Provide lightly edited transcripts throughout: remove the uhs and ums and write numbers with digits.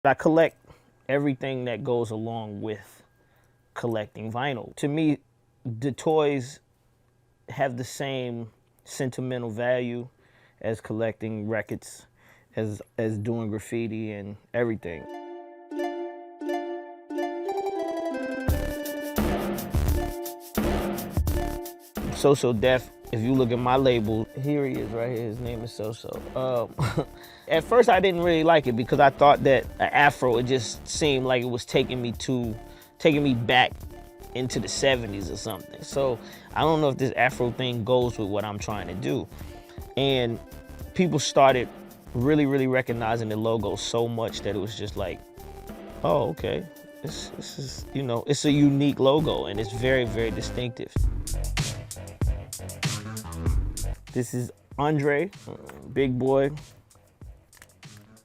I collect everything that goes along with collecting vinyl. To me, the toys have the same sentimental value as collecting records, as doing graffiti and everything. So Def, if you look at my label, here he is right here, his name is So. At first I didn't really like it because I thought that an afro, it just seemed like it was taking me back into the 70s or something. So I don't know if this afro thing goes with what I'm trying to do. And people started really recognizing the logo so much that it was just like, oh, okay. This is, you know, it's a unique logo and it's very distinctive. This is Andre, Big Boy,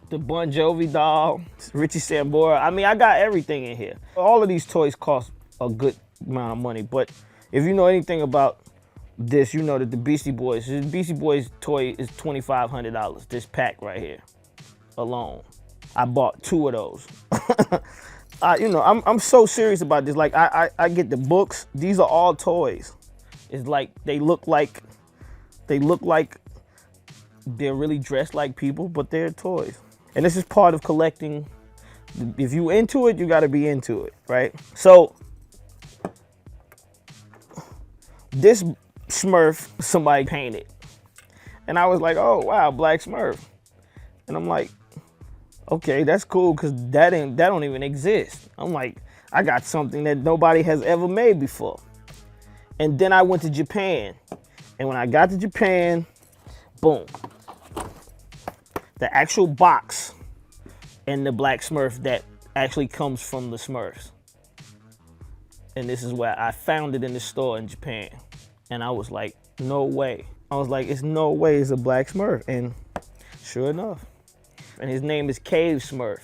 the Bon Jovi doll, Richie Sambora. I mean, I got everything in here. All of these toys cost a good amount of money, but if you know anything about this, you know that the Beastie Boys toy is $2,500, this pack right here alone. I bought 2 of those. You know, I'm so serious about this. Like, I get the books. These are all toys. It's like they look like they're really dressed like people, but they're toys. And this is part of collecting. If you into it, you gotta be into it, right? So this Smurf, somebody painted. And I was like, oh wow, Black Smurf. And I'm like, okay, that's cool, because that don't even exist. I'm like, I got something that nobody has ever made before. And then I went to Japan. And when I got to Japan, boom. The actual box and the Black Smurf that actually comes from the Smurfs. And this is where I found it in the store in Japan. And I was like, no way. I was like, it's no way it's a Black Smurf. And sure enough. And his name is Cave Smurf.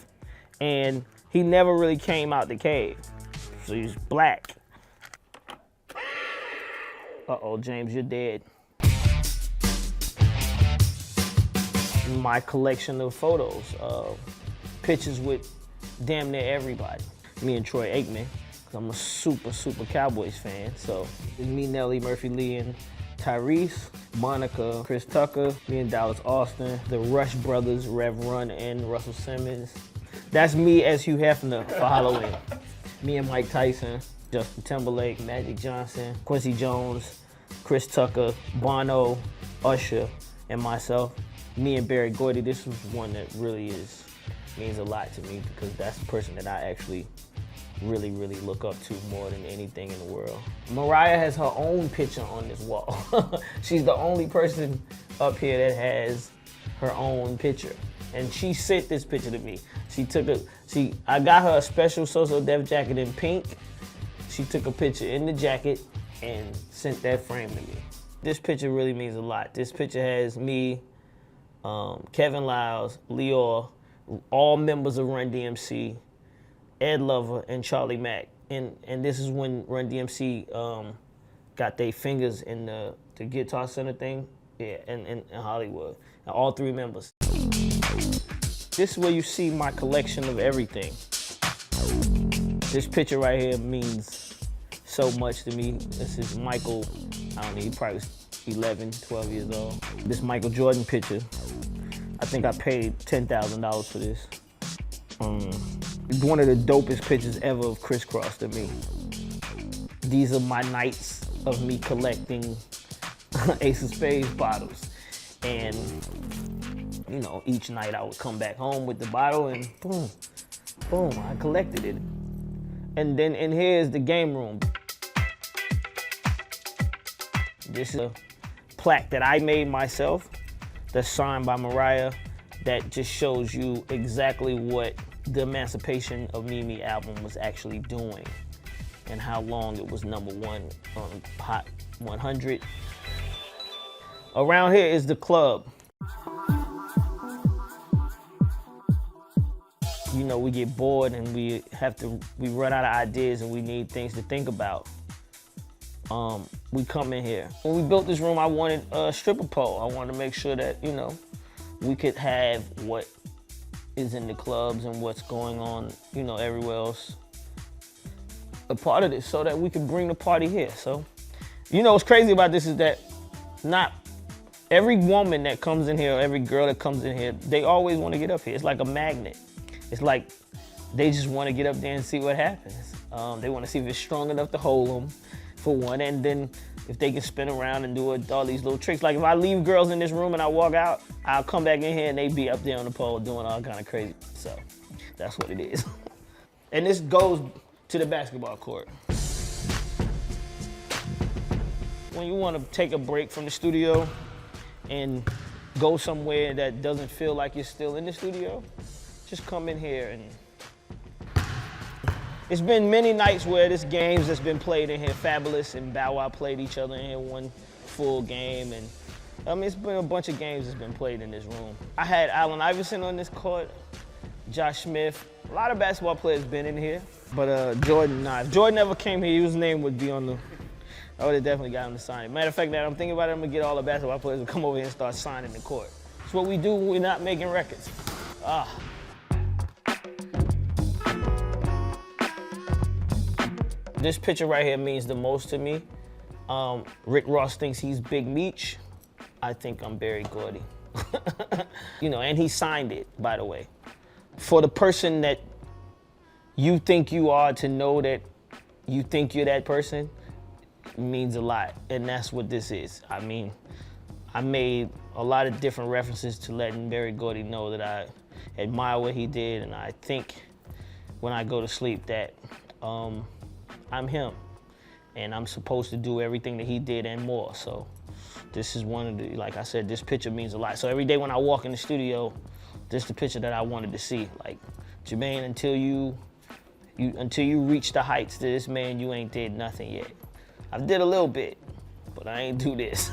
And he never really came out the cave. So he's black. Uh-oh, James, you're dead. My collection of photos, pictures with damn near everybody. Me and Troy Aikman, because I'm a super Cowboys fan. So it's me, Nelly, Murphy Lee, and Tyrese, Monica, Chris Tucker, me and Dallas Austin, the Rush brothers, Rev Run and Russell Simmons. That's me as Hugh Hefner for Halloween. Me and Mike Tyson, Justin Timberlake, Magic Johnson, Quincy Jones, Chris Tucker, Bono, Usher, and myself. Me and Barry Gordy, this was one that really means a lot to me because that's the person that I actually really look up to more than anything in the world. Mariah has her own picture on this wall. She's the only person up here that has her own picture. And she sent this picture to me. I got her a special So Def jacket in pink. She took a picture in the jacket and sent that frame to me. This picture really means a lot. This picture has me, Kevin Liles, Leor, all members of Run DMC, Ed Lover, and Charlie Mack. And this is when Run DMC got their fingers in the Guitar Center thing, yeah, in Hollywood. And all 3 members. This is where you see my collection of everything. This picture right here means so much to me. This is Michael, I don't know, he probably was 11, 12 years old. This Michael Jordan picture, I think I paid $10,000 for this. One of the dopest pictures ever of Criss Cross to me. These are my nights of me collecting Ace of Spades bottles. And, you know, each night I would come back home with the bottle and boom, I collected it. And then, and here's the game room. This is a plaque that I made myself, that's signed by Mariah, that just shows you exactly what the Emancipation of Mimi album was actually doing and how long it was #1 on Hot 100. Around here is the club. You know, we get bored and we run out of ideas and we need things to think about. We come in here. When we built this room, I wanted a stripper pole. I wanted to make sure that, you know, we could have what is in the clubs and what's going on, you know, everywhere else. A part of this so that we can bring the party here. So, you know, what's crazy about this is that not every woman that comes in here, or every girl that comes in here, they always want to get up here. It's like a magnet. It's like they just want to get up there and see what happens. They want to see if it's strong enough to hold them, for one, and then if they can spin around and do all these little tricks. Like if I leave girls in this room and I walk out, I'll come back in here and they be up there on the pole doing all kind of crazy. So that's what it is. And this goes to the basketball court. When you want to take a break from the studio and go somewhere that doesn't feel like you're still in the studio, just come in here. And it's been many nights where there's games that's been played in here. Fabulous and Bow Wow played each other in here one full game, and I mean, it's been a bunch of games that's been played in this room. I had Allen Iverson on this court, Josh Smith. A lot of basketball players been in here, but Jordan, nah. If Jordan ever came here, his name would be on the, I would have definitely got him to sign it. Matter of fact, now I'm thinking about it, I'm gonna get all the basketball players to come over here and start signing the court. It's what we do when we're not making records. This picture right here means the most to me. Rick Ross thinks he's Big Meech. I think I'm Berry Gordy. You know, and he signed it, by the way. For the person that you think you are, to know that you think you're that person means a lot, and that's what this is. I mean, I made a lot of different references to letting Berry Gordy know that I admire what he did, and I think when I go to sleep that I'm him, and I'm supposed to do everything that he did and more. So this is one of the, like I said, this picture means a lot. So every day when I walk in the studio, this is the picture that I wanted to see. Like, Jermaine, until you reach the heights to this man, you ain't did nothing yet. I did a little bit, but I ain't do this.